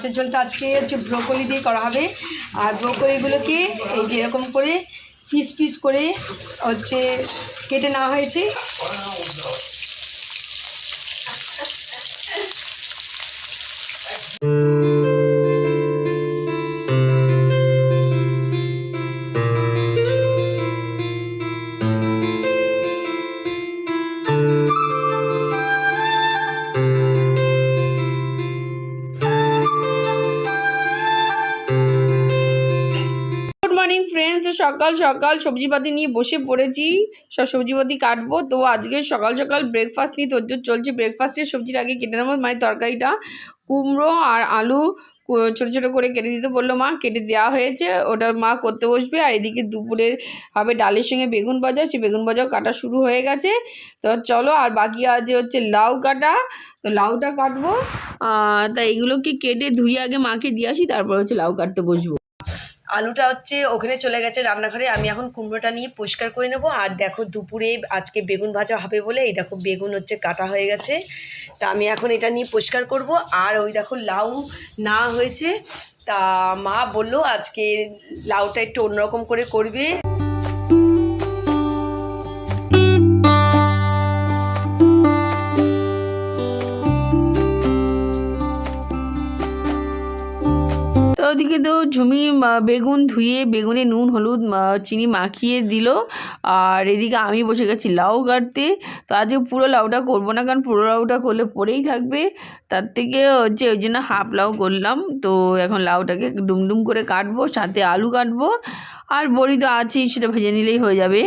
মাছের ঝোলটা আজকে হচ্ছে ব্রোকলি দিয়ে করা হবে। আর ব্রোকলিগুলোকে এই যে এরকম করে পিস পিস করে হচ্ছে কেটে নেওয়া হয়েছে। ফ্রেন্ডস, সকাল সকাল সবজিপাতি নিয়ে বসে পড়েছি, সব সবজিপাতি কাটবো। তো আজকে সকাল সকাল ব্রেকফাস্ট নিয়ে তোর চলছে। ব্রেকফাস্টের সবজির আগে কেটে নেবো, মানে তরকারিটা কুমড়ো আর আলু ছোটো ছোটো করে কেটে দিতে বললো মা, কেটে দেওয়া হয়েছে, ওটা মা করতে বসবে। আর এদিকে দুপুরের হবে ডালের সঙ্গে বেগুন ভাজা, সেই বেগুন ভাজাও কাটা শুরু হয়ে গেছে। তো চলো, আর বাকি আছে হচ্ছে লাউ কাটা, তো লাউটা কাটবো। তা এগুলোকে কেটে ধুয়ে আগে মাকে দিয়ে আসি, তারপর হচ্ছে লাউ কাটতে বসবো। আলুটা হচ্ছে ওখানে চলে গেছে রান্নাঘরে, আমি এখন কুমড়োটা নিয়ে পরিষ্কার করে নেবো। আর দেখো দুপুরে আজকে বেগুন ভাজা হবে বলে এই দেখো বেগুন হচ্ছে কাটা হয়ে গেছে, তা আমি এখন এটা নিয়ে পরিষ্কার করব। আর ওই দেখো লাউ না হয়েছে, তা মা বললো আজকে লাউটা একটু অন্যরকম করে করবে। তো ওদিকে তো ঝুমি বেগুন ধুয়ে বেগুনে নুন হলুদ চিনি মাখিয়ে দিল। আর এদিকে আমি বসে গেছি লাউ কাটতে। তো আজকে পুরো লাউটা করবো না, কারণ পুরো লাউটা করলে পড়েই থাকবে, তার থেকে হচ্ছে ওই জন্য হাফ লাউ করলাম। তো এখন লাউটাকে ডুমডুম করে কাটবো, সাথে আলু কাটবো, আর বড়ি তো আছেই, সেটা ভেজে নিলেই হয়ে যাবে।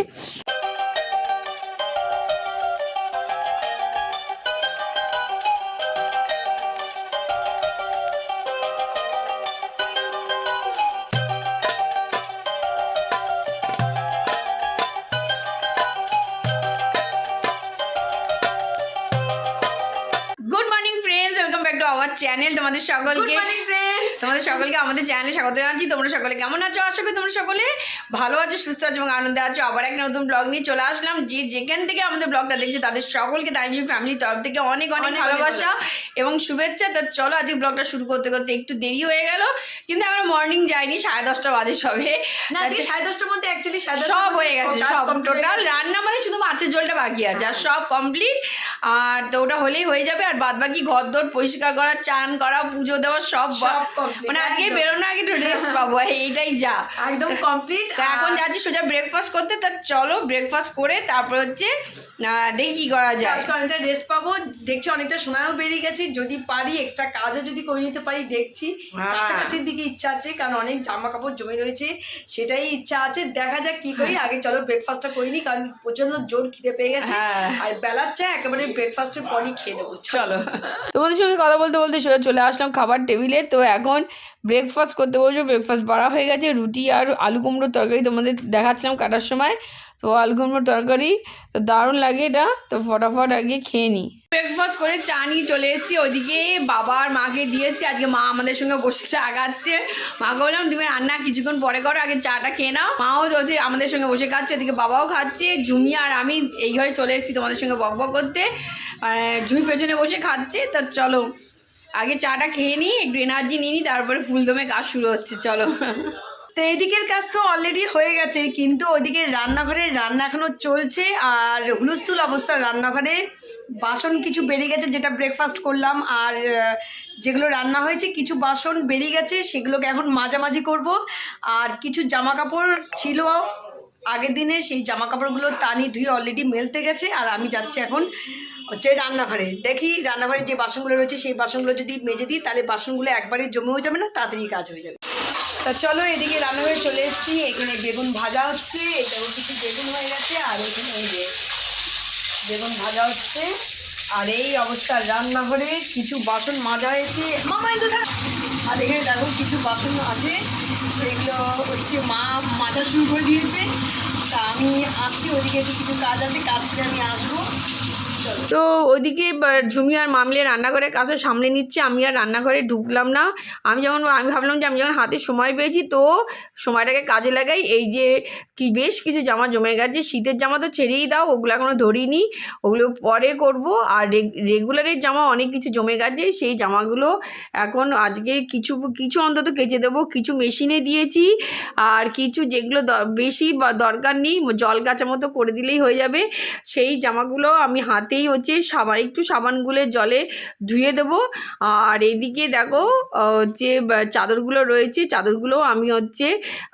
আমার চ্যানেল তোমাদের সকলকে আমাদের চ্যানেলে স্বাগত জানাচ্ছি। তোমরা সকলে কেমন আছো? আশা করি তোমরা সকলে ভালো আছো, সুস্থ আছো এবং আনন্দে আছো। আবার একটা নতুন ব্লগ নিয়ে চলে আসলাম। যেখান থেকে আমাদের ব্লগটা দেখছে তাদের সকলকে তাইজুমি ফ্যামিলির তরফ থেকে অনেক অনেক ভালোবাসা এবং শুভেচ্ছা। তো চলো, আজকে ব্লগটা শুরু করতে করতে একটু দেরি হয়ে গেল, কিন্তু আমরা মর্নিং যাইনি, 10:30 বাজে সবে। 10:30টার মধ্যে অ্যাকচুয়ালি সব হয়ে গেছে, সব টোটাল রান্না, মানে শুধু মাছের ঝোলটা বাকি আছে, আর সব কমপ্লিট। আর তো ওটা হলেই হয়ে যাবে। আর বাদ বাকি ঘর দোর পরিষ্কার করা, চান করা, পুজো দেওয়া, সব মানে আজকে বেরোনোর আগে একটু রেস্ট পাবো, এইটাই যা একদম কমপ্লিট। এখন যাচ্ছি সোজা ব্রেকফাস্ট করতে। তা চলো ব্রেকফাস্ট করে তারপর হচ্ছে দেখি কি করা যায়। আজকে অনেকটা রেস্ট পাবো, দেখছি অনেকটা সময়ও বেরিয়ে গেছে, যদি পারি এক্সট্রা কাজও যদি করে নিতে পারি দেখছি। কাছাকাছির দিকে ইচ্ছা আছে, কারণ অনেক জামা কাপড় জমে রয়েছে, সেটাই ইচ্ছা আছে। দেখা যাক কি করি। আগে চলো ব্রেকফাস্টটা করিনি, কারণ প্রচন্ড জোর খিদে পেয়ে গেছে। আর বেলার চা একেবারে ব্রেকফাস্টের পরই খেয়ে নেবো। চলো, তোমাদের সঙ্গে কথা বলতে বলতে সোজা চলে আসলাম খাবার টেবিলে। তো এখন ব্রেকফাস্ট করতে বসবো। ব্রেকফাস্ট বাড়া হয়ে গেছে, রুটি আর আলু কুমড়োর তরকারি তোমাদের দেখাচ্ছিলাম কাটার সময়। তো আলু কুমড়োর তরকারি তো দারুণ লাগে এটা, তো ফটাফট আগে খেয়ে নিই। ব্রেকফাস্ট করে চা নিয়ে চলে এসেছি, ওইদিকে বাবা আর মাকে দিয়ে এসেছি। আজকে মা আমাদের সঙ্গে বসে চা খাচ্ছে। মাকে বললাম তুমি রান্না কিছুক্ষণ পরে করো, আগে চাটা খেয়ে নাও। মাও হচ্ছে আমাদের সঙ্গে বসে খাচ্ছে, ওদিকে বাবাও খাচ্ছে। ঝুমি আর আমি এই ঘরে চলে এসেছি তোমাদের সঙ্গে বক বক করতে। ঝুমি পেছনে বসে খাচ্ছে। তা চলো আগে চাটা খেয়ে নিই, একটু এনার্জি নিয়ে নিই, তারপরে ফুলদমে কাজ শুরু হচ্ছে। চলো। তো এদিকের কাজ তো অলরেডি হয়ে গেছে, কিন্তু ওইদিকে রান্নাঘরের রান্না এখনও চলছে। আর হুলস্থুল অবস্থা রান্নাঘরে, বাসন কিছু বেরিয়ে গেছে যেটা ব্রেকফাস্ট করলাম, আর যেগুলো রান্না হয়েছে কিছু বাসন বেরিয়ে গেছে, সেগুলোকে এখন মাঝামাঝি করব। আর কিছু জামা কাপড় ছিল আগের দিনে, সেই জামা কাপড়গুলো টানি ধুয়ে অলরেডি মেলতে গেছে। আর আমি যাচ্ছি এখন হচ্ছে রান্নাঘরে, দেখি রান্নাঘরে যে বাসনগুলো রয়েছে সেই বাসনগুলো যদি মেজে দিই তাহলে বাসনগুলো একবারে জমেও যাবে না, তাড়াতাড়ি কাজ হয়ে যাবে। তা চলো, এদিকে রান্নাঘরে চলে এসেছি। এখানে বেগুন ভাজা হচ্ছে, এটাও কিছু বেগুন হয়ে গেছে। আর এখানে এই যে বেগুন ভাজা হচ্ছে। আর এই অবস্থা রান্নাঘরে কিছু বাসন মাজা হয়েছে। মামা একটু থাক। আর এখানে দেখো কিছু বাসন আছে, সেগুলো হচ্ছে মা মাজা শুরু করে দিয়েছে। তা আমি আসছি, ওদিকে একটু কিছু কাজ আছে, কাজ থেকে আমি আসবো। তো ওইদিকে ঝুমি আর মামলে রান্নাঘরের কাছে সামনে নিচ্ছে, আমি আর রান্নাঘরে ঢুকলাম না। আমি ভাবলাম যে আমি যখন হাতে সময় পেয়েছি তো সময়টাকে কাজে লাগাই। এই যে বেশ কিছু জামা জমে গেছে, শীতের জামা তো ছেড়েই দাও, ওগুলো এখনও ধরিনি, ওগুলো পরে করব। আর রেগুলারের জামা অনেক কিছু জমে গেছে, সেই জামাগুলো এখন আজকে কিছু কিছু অন্তত কেচে দেবো, কিছু মেশিনে দিয়েছি, আর কিছু যেগুলো বেশি বা দরকার নেই জল কাচা মতো করে দিলেই হয়ে যাবে, সেই জামাগুলো আমি হাতেই হচ্ছে একটু সাবান গুলে জলে ধুয়ে দেবো। আর এইদিকে দেখো হচ্ছে চাদরগুলো রয়েছে, চাদরগুলো আমি হচ্ছে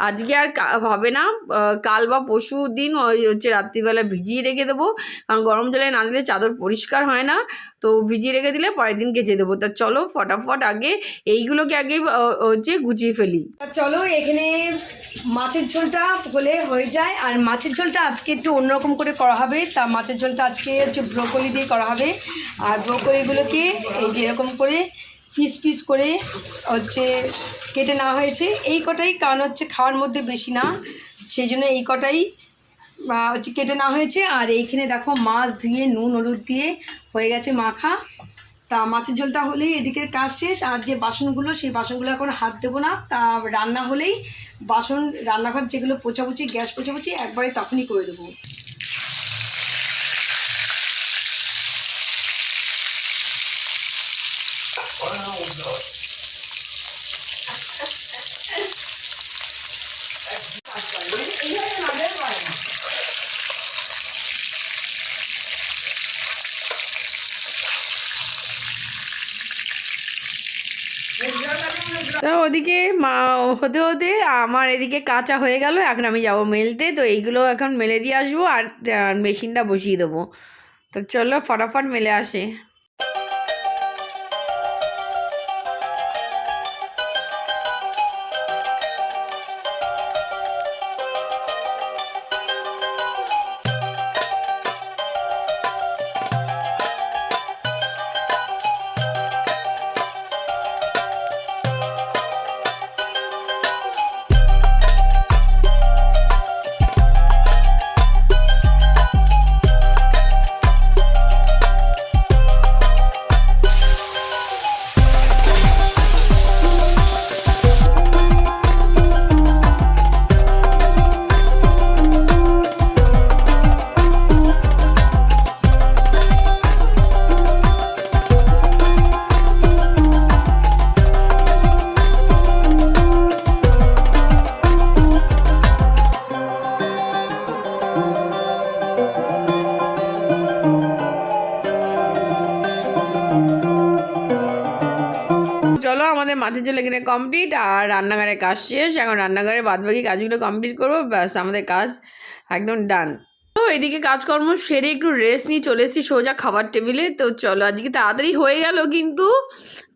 আজকে আর হবে না, কাল বা পরশু দিন হচ্ছে রাত্রিবেলা ভিজিয়ে রেখে দেবো, কারণ গরম জলে না দিলে চাদর পরিষ্কার হয় না, তো ভিজিয়ে রেখে দিলে পরের দিন কেচে দেবো। তা চলো ফটাফট আগে এইগুলোকে আগে হচ্ছে গুছিয়ে ফেলি। চলো এখানে মাছের ঝোলটা হয়ে যায়, আর মাছের ঝোলটা আজকে একটু অন্যরকম করে করা হবে। তা মাছের ঝোলটা আজকে হচ্ছে ব্রোকলি দিয়ে করা হবে, আর ব্রোকলিগুলোকে এই যে এরকম করে পিস পিস করে হচ্ছে কেটে নেওয়া হয়েছে, এই কটাই, কারণ হচ্ছে খাওয়ার মধ্যে বেশি না, সেই জন্য এই কটাই হচ্ছে কেটে নেওয়া হয়েছে। আর এইখানে দেখো মাছ ধুয়ে নুন হলুদ দিয়ে হয়ে গেছে মাখা। তা মাছের ঝোলটা হলেই এদিকে কাজ শেষ। আর যে বাসনগুলো, সেই বাসনগুলো এখন হাত দেবো না, তা রান্না হলেই রান্নাঘর যেগুলো পোছাপুছি, গ্যাস পোছাপুছি একবারে তখনই করে দেবো। তো ওদিকে হতে হতে আমার এদিকে কাঁচা হয়ে গেল, এখন আমি যাব মেলতে। তো এইগুলো এখন মেলে দিয়ে আসবো আর মেশিনটা বসিয়ে দেবো। তো চলো ফটাফট মেলে আসে। চলো আমাদের মাছের ঝোল এখানে কমপ্লিট, আর রান্নাঘরের কাজ শেষ। এখন রান্নাঘরের বাদবাকি কাজগুলো কমপ্লিট করবো, ব্যাস আমাদের কাজ একদম ডান। তো এদিকে কাজকর্ম সেরে একটু রেস্ট নিয়ে চলে এসেছি সোজা খাবার টেবিলে। তো চলো আজকে তাড়াতাড়ি হয়ে গেল, কিন্তু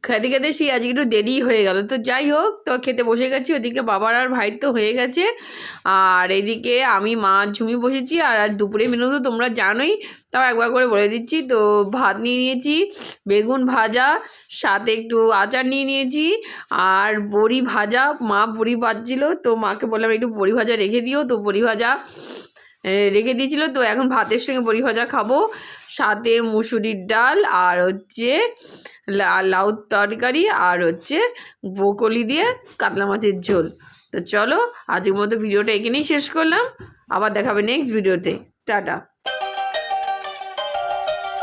খেতে খেতে সেই আজকে একটু দেরি হয়ে গেল। তো যাই হোক, তো খেতে বসে গেছি। ওদিকে বাবার আর ভাইয়ের তো হয়ে গেছে, আর এদিকে আমি মা ঝুমি বসেছি। আর দুপুরে মেনু তো তোমরা জানোই, তাও একবার করে বলে দিচ্ছি। তো ভাত নিয়ে নিয়েছি, বেগুন ভাজা, সাথে একটু আচার নিয়ে নিয়েছি, আর বড়ি ভাজা। মা বড়ি ভাজছিল, তো মাকে বললাম একটু বড়ি ভাজা রেখে দিও, তো বড়ি ভাজা রেখে দিয়েছিল। তো এখন ভাতের সঙ্গে বড়ি ভাজা খাবো, সাথে মুসুরির ডাল, আর হচ্ছে লাউ তরকারি, আর হচ্ছে ব্রোকলি দিয়ে কাতলা মাছের ঝোল। তো চলো আজকের মতো ভিডিওটা এখানেই শেষ করলাম, আবার দেখাবে নেক্সট ভিডিওতে। টাটা।